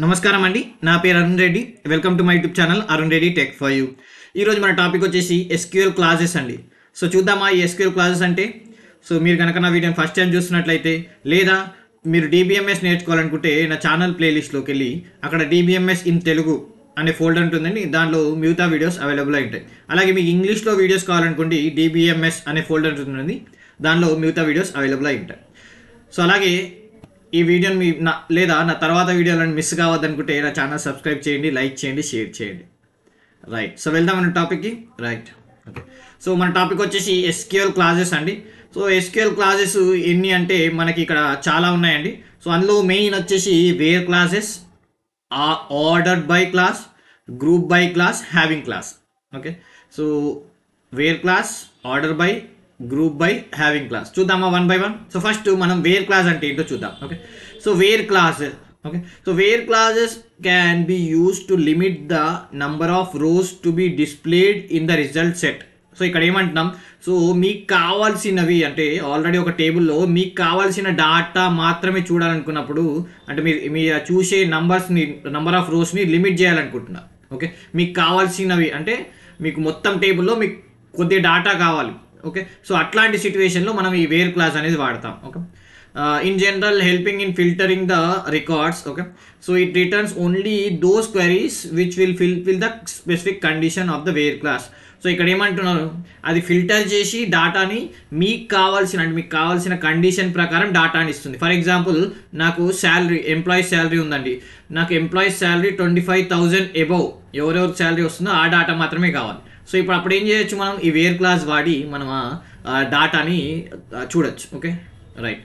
నమస్కారం అండి. నా పేరు Arun Reddy. Welcome to my YouTube channel Arun Reddy tech for you. ఈరోజు మన టాపిక్ వచ్చేసి ఎస్క్యూఎల్ క్లాసెస్ అండి. సో చూద్దామా ఈ ఎస్క్యూఎల్ క్లాసెస్ అంటే. సో మీరు కనుక నా వీడియోని ఫస్ట్ టైం చూస్తున్నట్లయితే లేదా మీరు DBMS నేర్చుకోవాలనుకుంటే నా ఛానల్ ప్లేలిస్ట్లోకి వెళ్ళి అక్కడ DBMS ఇన్ తెలుగు అనే ఫోల్డర్ ఉంటుందండి. దానిలో మిగతా వీడియోస్ అవైలబుల్ అయి ఉంటాయి. అలాగే మీకు ఇంగ్లీష్లో వీడియోస్ కావాలనుకోండి DBMS అనే ఫోల్డర్ ఉంటుంది, దానిలో మిగతా వీడియోస్ అవైలబుల్ అయి ఉంటాయి. సో అలాగే ఈ వీడియోని లేదా నా తర్వాత వీడియోలను మిస్ కావద్దనుకుంటే నా ఛానల్ సబ్స్క్రైబ్ చేయండి, లైక్ చేయండి, షేర్ చేయండి. రైట్, సో వెళ్దాం మన టాపిక్కి. Right, okay. సో మన టాపిక్ వచ్చేసి SQL క్లాసెస్ అండి. సో SQL క్లాసెస్ ఎన్ని అంటే మనకి ఇక్కడ చాలా ఉన్నాయండి. సో అందులో మెయిన్ వచ్చేసి where classes, ordered by class, group by class, having class. Okay, so where class, order by, group by, having class చూద్దామా one by one. So first మనం వేర్ క్లాస్ అంటే ఏంటో చూద్దాం. Okay, so where classes. Okay, so where classes can be use to limit the number of rows to be displayed in the result set. So ఇక్కడ ఏమంటున్నాం, so మీకు కావాల్సినవి అంటే already ఒక టేబుల్లో మీకు కావాల్సిన డాటా మాత్రమే చూడాలనుకున్నప్పుడు, అంటే మీరు చూసే నంబర్ ఆఫ్ రోస్ని లిమిట్ చేయాలనుకుంటున్నారు. ఓకే, మీకు కావాల్సినవి అంటే మీకు మొత్తం టేబుల్లో మీకు కొద్దిగా డాటా కావాలి. ఓకే, సో అట్లాంటి సిచ్యువేషన్లో మనం ఈ వేర్ క్లాస్ అనేది వాడతాం. Okay, in general helping in filtering the records. Okay, so it returns only those queries which will fill the specific condition of the wear class. So ఇక్కడ ఏమంటున్నారు, అది ఫిల్టర్ చేసి డాటాని మీకు కావాల్సిన కండిషన్ ప్రకారం డాటాని ఇస్తుంది. ఫర్ ఎగ్జాంపుల్ నాకు ఎంప్లాయీస్ శాలరీ ఉందండి. నాకు ఎంప్లాయీస్ శాలరీ 25,000 అబౌవ్ ఎవరెవరికి శాలరీ వస్తుందో ఆ డాటా మాత్రమే కావాలి. సో ఇప్పుడు అప్పుడు ఏం చేయొచ్చు, మనం ఈ వేర్ క్లాస్ వాడి మనం డాటాని చూడొచ్చు. Okay, right.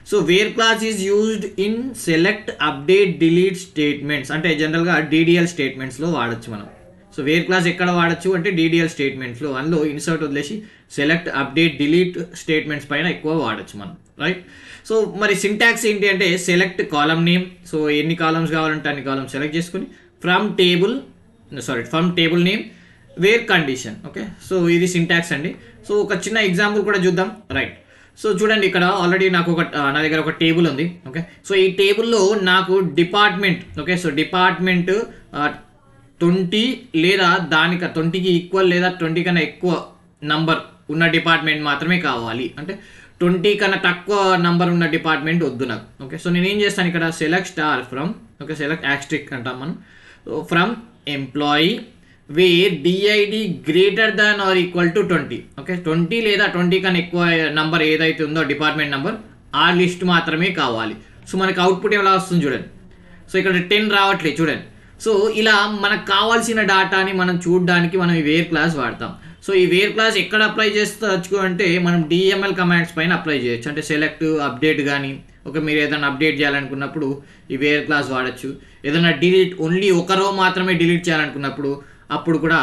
So where class is used in select, update, delete statements. అంటే జనరల్గా DDL స్టేట్మెంట్స్లో వాడచ్చు మనం. సో వేర్ క్లాస్ ఎక్కడ వాడచ్చు అంటే DDL స్టేట్మెంట్స్లో, అందులో ఇన్సర్ట్ వదిలేసి సెలెక్ట్, అప్డేట్, డిలీట్ స్టేట్మెంట్స్ పైన ఎక్కువ వాడచ్చు మనం. రైట్, సో మరి సింటాక్స్ ఏంటి అంటే సెలెక్ట్ కాలమ్ నేమ్. సో ఎన్ని కాలమ్స్ కావాలంటే అన్ని కాలమ్స్ సెలెక్ట్ చేసుకుని from table name where condition. Okay, so ఇది సింటాక్స్ అండి. సో ఒక చిన్న ఎగ్జాంపుల్ కూడా చూద్దాం. రైట్, సో చూడండి ఇక్కడ ఆల్రెడీ నా దగ్గర ఒక టేబుల్ ఉంది. ఓకే, సో ఈ టేబుల్లో నాకు డిపార్ట్మెంట్, ఓకే, సో డిపార్ట్మెంట్ 20 లేదా 20కి ఈక్వల్ లేదా 20 కన్నా ఎక్కువ నంబర్ ఉన్న డిపార్ట్మెంట్ మాత్రమే కావాలి. అంటే 20 కన్నా తక్కువ నంబర్ ఉన్న డిపార్ట్మెంట్ వద్దు నాకు. ఓకే, సో నేను ఏం చేస్తాను ఇక్కడ select star from, okay, select asterisk అంటాం మనం, from employee wear DID greater than or equal to 20. Okay, 20 లేదా 20 కన్నా ఎక్కువ నంబర్ ఏదైతే ఉందో డిపార్ట్మెంట్ నెంబర్ ఆ లిస్ట్ మాత్రమే కావాలి. సో మనకు అవుట్పుట్ ఎలా వస్తుంది చూడండి. సో ఇక్కడ 10 రావట్లేదు చూడండి. సో ఇలా మనకు కావాల్సిన డాటాని మనం చూడడానికి మనం ఈ వేర్ క్లాస్ వాడతాం. సో ఈ వేర్ క్లాస్ ఎక్కడ అప్లై చేస్తూ అంటే మనం DML కమాండ్స్ పైన అప్లై చేయొచ్చు. అంటే సెలెక్ట్, అప్డేట్ కానీ, ఓకే, మీరు ఏదైనా అప్డేట్ చేయాలనుకున్నప్పుడు ఈ వేర్ క్లాస్ వాడచ్చు. ఏదైనా డిలీట్, ఓన్లీ ఒక రో మాత్రమే డిలీట్ చేయాలనుకున్నప్పుడు అప్పుడు కూడా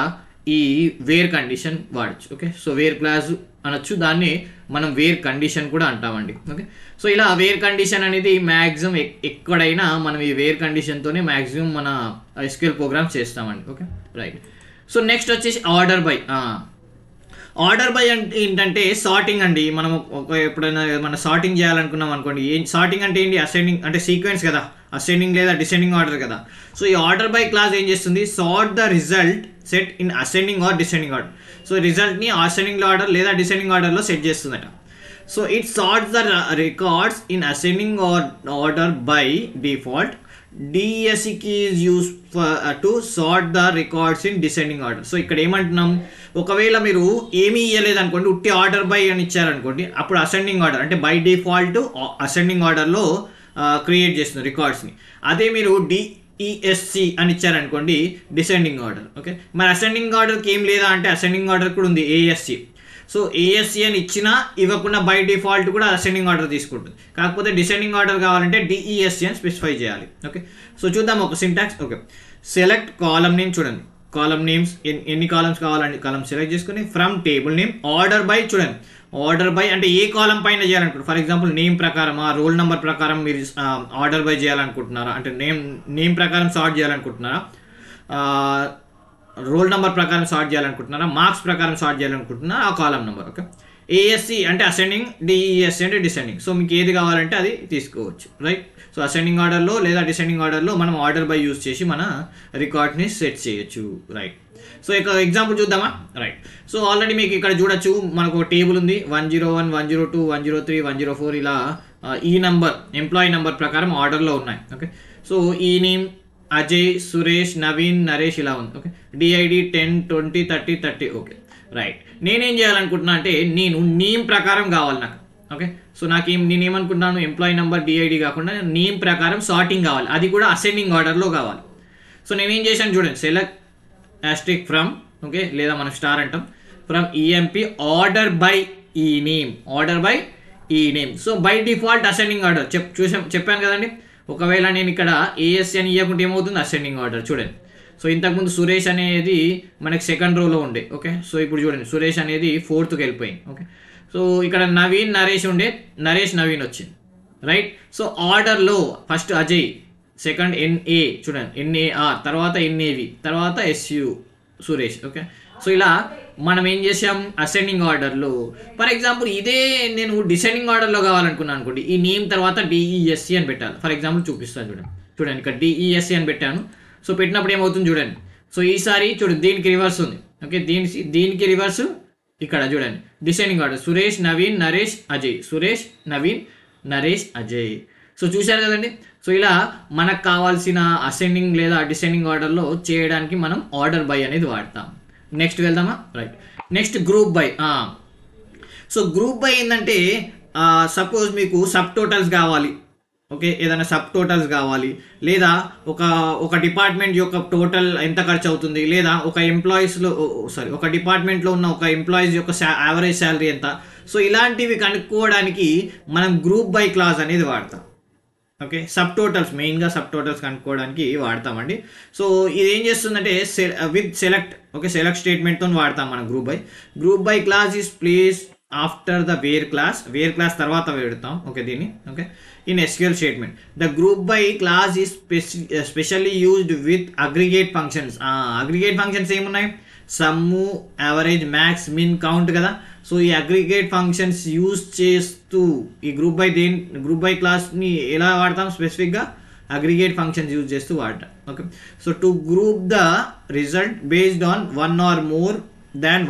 ఈ వేర్ కండిషన్ వాడచ్చు. ఓకే, సో వేర్ క్లాస్ అనొచ్చు, దాన్ని మనం వేర్ కండిషన్ కూడా అంటామండి. ఓకే, సో ఇలా వేర్ కండిషన్ అనేది మ్యాక్సిమం ఎక్కడైనా మనం ఈ వేర్ కండిషన్తోనే మ్యాక్సిమం మన SQL ప్రోగ్రామ్స్ చేస్తామండి. Okay, right. సో నెక్స్ట్ వచ్చేసి ఆర్డర్ బై అంటే ఏంటంటే సార్టింగ్ అండి. మనం ఎప్పుడైనా మనం సార్టింగ్ చేయాలనుకున్నాం అనుకోండి, సార్టింగ్ అంటే ఏంటి, అసెండింగ్ అంటే సీక్వెన్స్ కదా, అసెండింగ్ లేదా డిసెండింగ్ ఆర్డర్ కదా. సో ఈ ఆర్డర్ బై క్లాస్ ఏం చేస్తుంది, sort the result set in ascending or descending order. So రిజల్ట్ని అసెండింగ్ ఆర్డర్ లేదా డిసెండింగ్ ఆర్డర్లో సెట్ చేస్తుందట. So it sorts the records in ascending order by default. DESC key is used to sort the records in descending order. So ఇక్కడ ఏమంటున్నాం, ఒకవేళ మీరు ఏమీ ఇవ్వలేదు అనుకోండి, ఉట్టి ఆర్డర్ బై అని ఇచ్చారనుకోండి, అప్పుడు అసెండింగ్ ఆర్డర్ అంటే బై డిఫాల్ట్ అసెండింగ్ ఆర్డర్లో క్రియేట్ చేస్తుంది రికార్డ్స్ని. అదే మీరు DESC అని ఇచ్చారనుకోండి, డిసెండింగ్ ఆర్డర్. ఓకే, మరి అసెండింగ్ ఆర్డర్కి ఏం లేదా అంటే అసెండింగ్ ఆర్డర్ కూడా ఉంది, ASC. సో ASC అని ఇచ్చినా ఇవ్వకుండా బై డిఫాల్ట్ కూడా అసెండింగ్ ఆర్డర్ తీసుకుంటుంది. కాకపోతే డిసెండింగ్ ఆర్డర్ కావాలంటే DESC అని స్పెసిఫై చేయాలి. ఓకే, సో చూద్దాం ఒక syntax. Okay, select column name. చూడండి కాలమ్ నేమ్స్ ఎన్ని కాలమ్స్ కావాలండి, కాలమ్ సెలెక్ట్ చేసుకుని from table name order by. చూడండి ఆర్డర్ బై అంటే ఏ కాలం పైన చేయాలనుకుంటారు. ఫర్ ఎగ్జాంపుల్ నేమ్ ప్రకారం, రోల్ నెంబర్ ప్రకారం మీరు ఆర్డర్ బై చేయాలనుకుంటున్నారా, అంటే నేమ్ ప్రకారం సార్ట్ చేయాలనుకుంటున్నారా, రోల్ నెంబర్ ప్రకారం సార్ట్ చేయాలనుకుంటున్నారా, మార్క్స్ ప్రకారం సార్ట్ చేయాలనుకుంటున్నారా, ఆ కాలం నెంబర్. ఓకే, ఏఎస్సి అంటే అసెండింగ్, డిఈఎస్సి అంటే డిసెండింగ్. సో మీకు ఏది కావాలంటే అది తీసుకోవచ్చు, రైట్. సో అసెండింగ్ ఆర్డర్లో లేదా డిసెండింగ్ ఆర్డర్లో మనం ఆర్డర్ బై యూజ్ చేసి మన రికార్డ్ని సెట్ చేయొచ్చు, రైట్. సో ఇక ఎగ్జాంపుల్ చూద్దామా, రైట్. సో ఆల్రెడీ మీకు ఇక్కడ చూడొచ్చు, మనకు ఒక టేబుల్ ఉంది, 101, 102, 103, 104 ఇలా ఈ నంబర్ ఎంప్లాయీ నెంబర్ ప్రకారం ఆర్డర్లో ఉన్నాయి. ఓకే, సో ఈ నేమ్ అజయ్, సురేష్, నవీన్, నరేష్ ఇలా ఉంది. Okay, DID 10, 20, 30, 30. Okay, right. నేనేం చేయాలనుకుంటున్నా అంటే నేను నేమ్ ప్రకారం కావాలి నాకు. ఓకే, సో నేనేమనుకుంటున్నాను, ఎంప్లాయీ నెంబర్ డిఐడి కాకుండా నేమ్ ప్రకారం సార్టింగ్ కావాలి, అది కూడా అసెండింగ్ ఆర్డర్లో కావాలి. సో నేనేం చేశాను చూడండి, సెలెక్ట్ asterisk ఫ్రమ్, ఓకే, లేదా మనం స్టార్ అంటాం, ఫ్రమ్ ఈఎంపి ఆర్డర్ బై ఈ నేమ్, ఆర్డర్ బై ఈ name. So by default ascending order చెప్పాను కదండి. ఒకవేళ నేను ఇక్కడ ఏఎస్సి అని ఇవ్వకుంటే ఏమవుతుంది, అసెండింగ్ ఆర్డర్. చూడండి, సో ఇంతకుముందు సురేష్ అనేది మనకి సెకండ్ రోలో ఉండే. ఓకే, సో ఇప్పుడు చూడండి సురేష్ అనేది 4th వెళ్ళిపోయింది. ఓకే, సో ఇక్కడ నవీన్, నరేష్ ఉండే, నరేష్, నవీన్ వచ్చింది, రైట్. సో ఆర్డర్లో ఫస్ట్ అజయ్, సెకండ్ ఎన్ఏ, చూడండి ఎన్ఏఆర్, తర్వాత ఎన్ఏవి, తర్వాత ఎస్యు సురేష్. ఓకే, సో ఇలా మనం ఏం చేసాం, అసెండింగ్ ఆర్డర్లో. ఫర్ ఎగ్జాంపుల్ ఇదే నేను డిసెండింగ్ ఆర్డర్లో కావాలనుకున్నాను అనుకోండి, ఈ నేమ్ తర్వాత డిఈఎస్సి అని పెట్టాలి. ఫర్ ఎగ్జాంపుల్ చూపిస్తాను చూడండి ఇక్కడ డిఈఎస్సి అని పెట్టాను. సో పెట్టినప్పుడు ఏమవుతుంది చూడండి, సో ఈసారి చూడండి దీనికి రివర్స్ ఉంది. ఓకే, దీనికి రివర్స్ ఇక్కడ చూడండి, descending order Suresh, Naveen, Naresh, Ajay, Suresh, Naveen, Naresh, Ajay. So చూశారు కదండి. సో ఇలా మనకు కావాల్సిన అసెండింగ్ లేదా డిసెండింగ్ ఆర్డర్లో చేయడానికి మనం ఆర్డర్ బై అనేది వాడతాం. నెక్స్ట్ వెళ్దామా, right. Next group by. So group by ఏంటంటే సపోజ్ మీకు సబ్ టోటల్స్ కావాలి. ఓకే, ఏదైనా సబ్ టోటల్స్ కావాలి, లేదా ఒక డిపార్ట్మెంట్ యొక్క టోటల్ ఎంత ఖర్చు అవుతుంది, లేదా ఒక డిపార్ట్మెంట్లో ఉన్న ఒక ఎంప్లాయీస్ యొక్క యావరేజ్ శాలరీ ఎంత. సో ఇలాంటివి కనుక్కోవడానికి మనం గ్రూప్ బై క్లాజ్ అనేది వాడతాం. ఓకే, సబ్ టోటల్స్, మెయిన్గా సబ్ టోటల్స్ కనుక్కోవడానికి వాడతామండి. సో ఇది ఏం చేస్తుందంటే విత్ సెలెక్ట్, ఓకే, సెలెక్ట్ స్టేట్మెంట్తో వాడతాం మనం group by class is place after the wear class తర్వాత పెడతాం. ఓకే, దీన్ని okay in SQL statement. The group by class is specially used with aggregate functions. Aggregate functions ఏమున్నాయి, sum, average, max, మిన్, count కదా. So ఈ aggregate functions use చేస్తూ ఈ group by క్లాస్ని ఎలా వాడతాం, స్పెసిఫిక్గా అగ్రిగేట్ ఫంక్షన్స్ యూజ్ చేస్తూ వాడతాం. Okay, so to group the result based on one or more than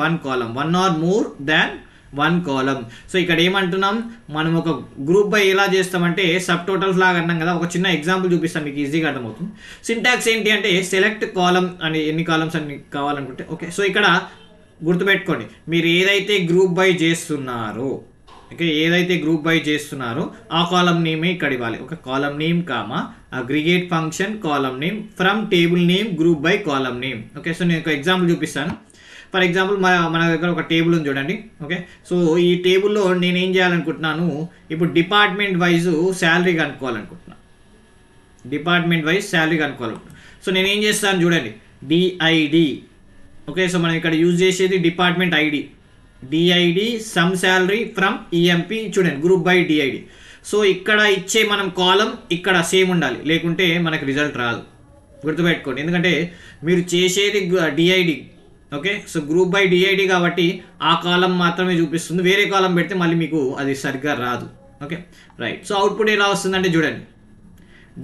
one column. So ఇక్కడ ఏమంటున్నాం, మనం ఒక గ్రూప్ బై ఎలా చేస్తామంటే సబ్ టోటల్స్ లాగా అన్నాం కదా. ఒక చిన్న ఎగ్జాంపుల్ చూపిస్తాను, మీకు ఈజీగా అర్థమవుతుంది. సింటాక్స్ ఏంటి అంటే సెలెక్ట్ కాలం అని, ఎన్ని కాలమ్స్ అని కావాలనుకుంటే. ఓకే, సో ఇక్కడ గుర్తుపెట్టుకోండి, మీరు ఏదైతే గ్రూప్ బై చేస్తున్నారో, ఓకే, ఆ కాలం నేమే ఇక్కడ ఇవ్వాలి. ఒక కాలం name comma aggregate function column name from table name group by column name. Okay, so నేను ఒక ఎగ్జాంపుల్ చూపిస్తాను. ఫర్ ఎగ్జాంపుల్ మన దగ్గర ఒక టేబుల్ ఉంది చూడండి. ఓకే, సో ఈ టేబుల్లో నేను ఏం చేయాలనుకుంటున్నాను, ఇప్పుడు డిపార్ట్మెంట్ వైజ్ శాలరీ కనుక్కోవాలనుకుంటున్నాను. సో నేను ఏం చేస్తాను చూడండి, డిఐడి. ఓకే, సో మనం ఇక్కడ యూజ్ చేసేది department ID, DID some salary from EMP. చూడండి గ్రూప్ బై డిఐడి. సో ఇక్కడ ఇచ్చే మనం కాలం ఇక్కడ సేమ్ ఉండాలి, లేకుంటే మనకు రిజల్ట్ రాదు. గుర్తుపెట్టుకోండి, ఎందుకంటే మీరు చేసేది DID. Okay, so group by DID కాబట్టి ఆ కాలం మాత్రమే చూపిస్తుంది, వేరే కాలం పెడితే మళ్ళీ మీకు అది సరిగ్గా రాదు. Okay, right. సో అవుట్పుట్ ఎలా వస్తుందంటే చూడండి,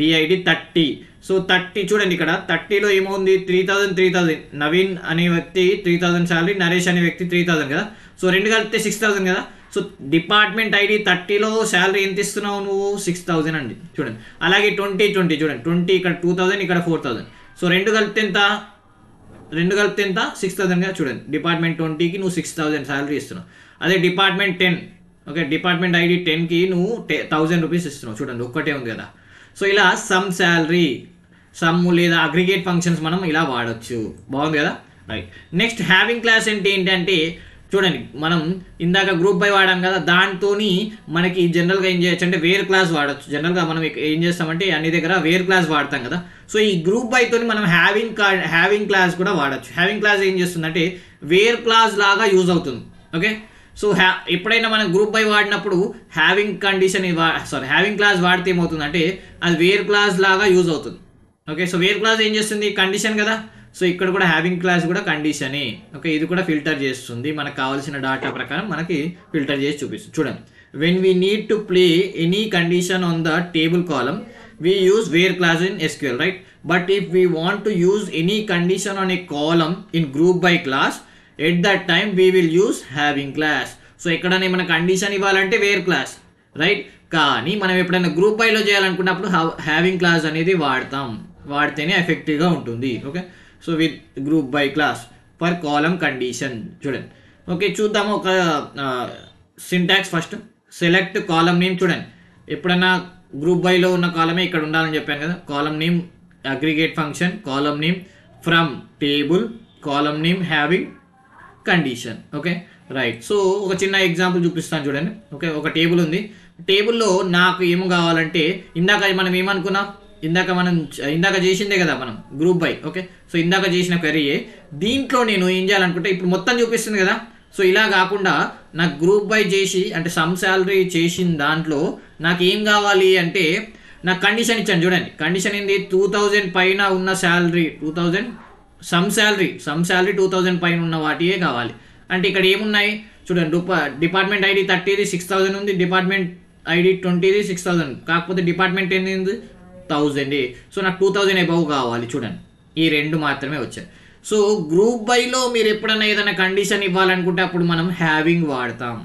డిఐడి 30. సో 30 చూడండి, ఇక్కడ 30లో ఏమవుంది, 3000 నవీన్ అనే వ్యక్తి 3000 శాలరీ, నరేష్ అనే వ్యక్తి 3000 కదా. సో రెండు కలిపితే 6000 కదా. సో డిపార్ట్మెంట్ ఐడి 30లో శాలరీ ఎంత ఇస్తున్నావు నువ్వు, 6000 అండి. చూడండి, అలాగే 20 చూడండి, 20 ఇక్కడ 2000, ఇక్కడ 4000. సో రెండు కలిపితే ఎంత, 6000 కదా. చూడండి, డిపార్ట్మెంట్ 20కి నువ్వు 6000 శాలరీ ఇస్తున్నావు. అదే డిపార్ట్మెంట్ 10, ఓకే, డిపార్ట్మెంట్ ఐడి 10కి నువ్వు 1000 రూపీస్ ఇస్తున్నావు. చూడండి, ఒక్కటే ఉంది కదా. సో ఇలా సమ్ శాలరీ, సమ్ లేదా అగ్రిగేట్ ఫంక్షన్స్ మనం ఇలా వాడచ్చు. బాగుంది కదా, రైట్. నెక్స్ట్ హ్యావింగ్ క్లాస్ అంటే ఏంటంటే చూడండి, మనం ఇందాక గ్రూప్ బై వాడాం కదా, దాంతో మనకి జనరల్గా ఏం చేయొచ్చు అంటే వేర్ క్లాస్ వాడచ్చు. జనరల్గా మనం ఏం చేస్తామంటే అన్ని దగ్గర వేర్ క్లాస్ వాడతాం కదా. సో ఈ గ్రూప్ బైతో మనం హ్యావింగ్ క్లాస్ కూడా వాడచ్చు. హ్యావింగ్ క్లాస్ ఏం చేస్తుందంటే వేర్ క్లాస్ లాగా యూజ్ అవుతుంది. ఓకే, సో ఎప్పుడైనా మనం గ్రూప్ బై వాడినప్పుడు హ్యావింగ్ క్లాస్ వాడితే ఏమవుతుందంటే అది వేర్ క్లాస్ లాగా యూజ్ అవుతుంది. ఓకే, సో వేర్ క్లాస్ ఏం చేస్తుంది, కండిషన్ కదా. సో ఇక్కడ కూడా హ్యావింగ్ క్లాస్ కూడా కండిషనే. ఓకే, ఇది కూడా ఫిల్టర్ చేస్తుంది, మనకు కావాల్సిన డాటా ప్రకారం మనకి ఫిల్టర్ చేసి చూపిస్తుంది. చూడండి, when we need to play any condition on the table column we use where clause in SQL, right? But if we want to use any condition on a column in group by class, at that time we will use having class. So ఎక్కడనే మన condition ఇవ్వాలంటే wear class, right? కానీ మనం ఎప్పుడైనా group బైలో చేయాలనుకున్నప్పుడు having class అనేది వాడితేనే ఎఫెక్టివ్గా ఉంటుంది. Okay, so with group by class for column condition. చూడండి, ఓకే చూద్దాము ఒక syntax. First select column name. చూడండి, ఎప్పుడన్నా గ్రూప్ బైలో ఉన్న కాలమే ఇక్కడ ఉండాలని చెప్పాను కదా. Column name aggregate function, column name from table, column name having condition. Okay right. So ఒక చిన్న ఎగ్జాంపుల్ చూపిస్తాను చూడండి. ఓకే, ఒక టేబుల్ ఉంది. టేబుల్లో నాకు ఏం కావాలంటే ఇందాక మనం ఏమనుకున్నాం, ఇందాక చేసిందే కదా మనం గ్రూప్ బై. ఓకే, సో ఇందాక చేసిన క్వెరీయే దీంట్లో నేను ఏం చేయాలనుకుంటే ఇప్పుడు మొత్తం చూపిస్తుంది కదా. సో ఇలా కాకుండా నాకు గ్రూప్ బై చేసి అంటే సమ్ శాలరీ చేసిన దాంట్లో నాకు ఏం కావాలి అంటే నాకు కండిషన్ ఇచ్చాను. చూడండి, కండిషన్ ఏంది, 2000 పైన ఉన్న శాలరీ 2000 సమ్ శాలరీ 2000 పైన ఉన్న వాటియే కావాలి. అంటే ఇక్కడ ఏమున్నాయి చూడండి, డిపార్ట్మెంట్ ఐడి 30ది 6000 ఉంది, డిపార్ట్మెంట్ ఐడి 20ది 6000, కాకపోతే డిపార్ట్మెంట్ ఏంది 1000. సో నాకు 2000 అబౌవ్ కావాలి. చూడండి, ఈ రెండు మాత్రమే వచ్చాయి. సో గ్రూప్ బైలో మీరు ఎప్పుడైనా ఏదైనా కండిషన్ ఇవ్వాలనుకుంటే అప్పుడు మనం హ్యావింగ్ వాడతాం.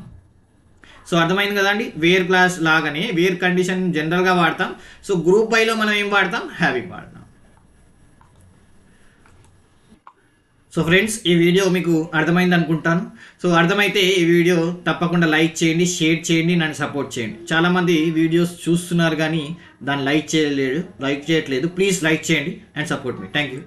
సో అర్థమైంది కదండి, వేర్ క్లాస్ లాగానే వేర్ కండిషన్ జనరల్గా వాడతాం. సో గ్రూప్ బైలో మనం ఏం వాడతాం, హ్యావింగ్ వాడతాం. సో ఫ్రెండ్స్, ఈ వీడియో మీకు అర్థమైంది అనుకుంటాను. సో అర్థమైతే ఈ వీడియో తప్పకుండా లైక్ చేయండి, షేర్ చేయండి, నన్ను సపోర్ట్ చేయండి. చాలామంది వీడియోస్ చూస్తున్నారు కానీ దాన్ని లైక్ చేయట్లేదు. ప్లీజ్ లైక్ చేయండి and support me. Thank you.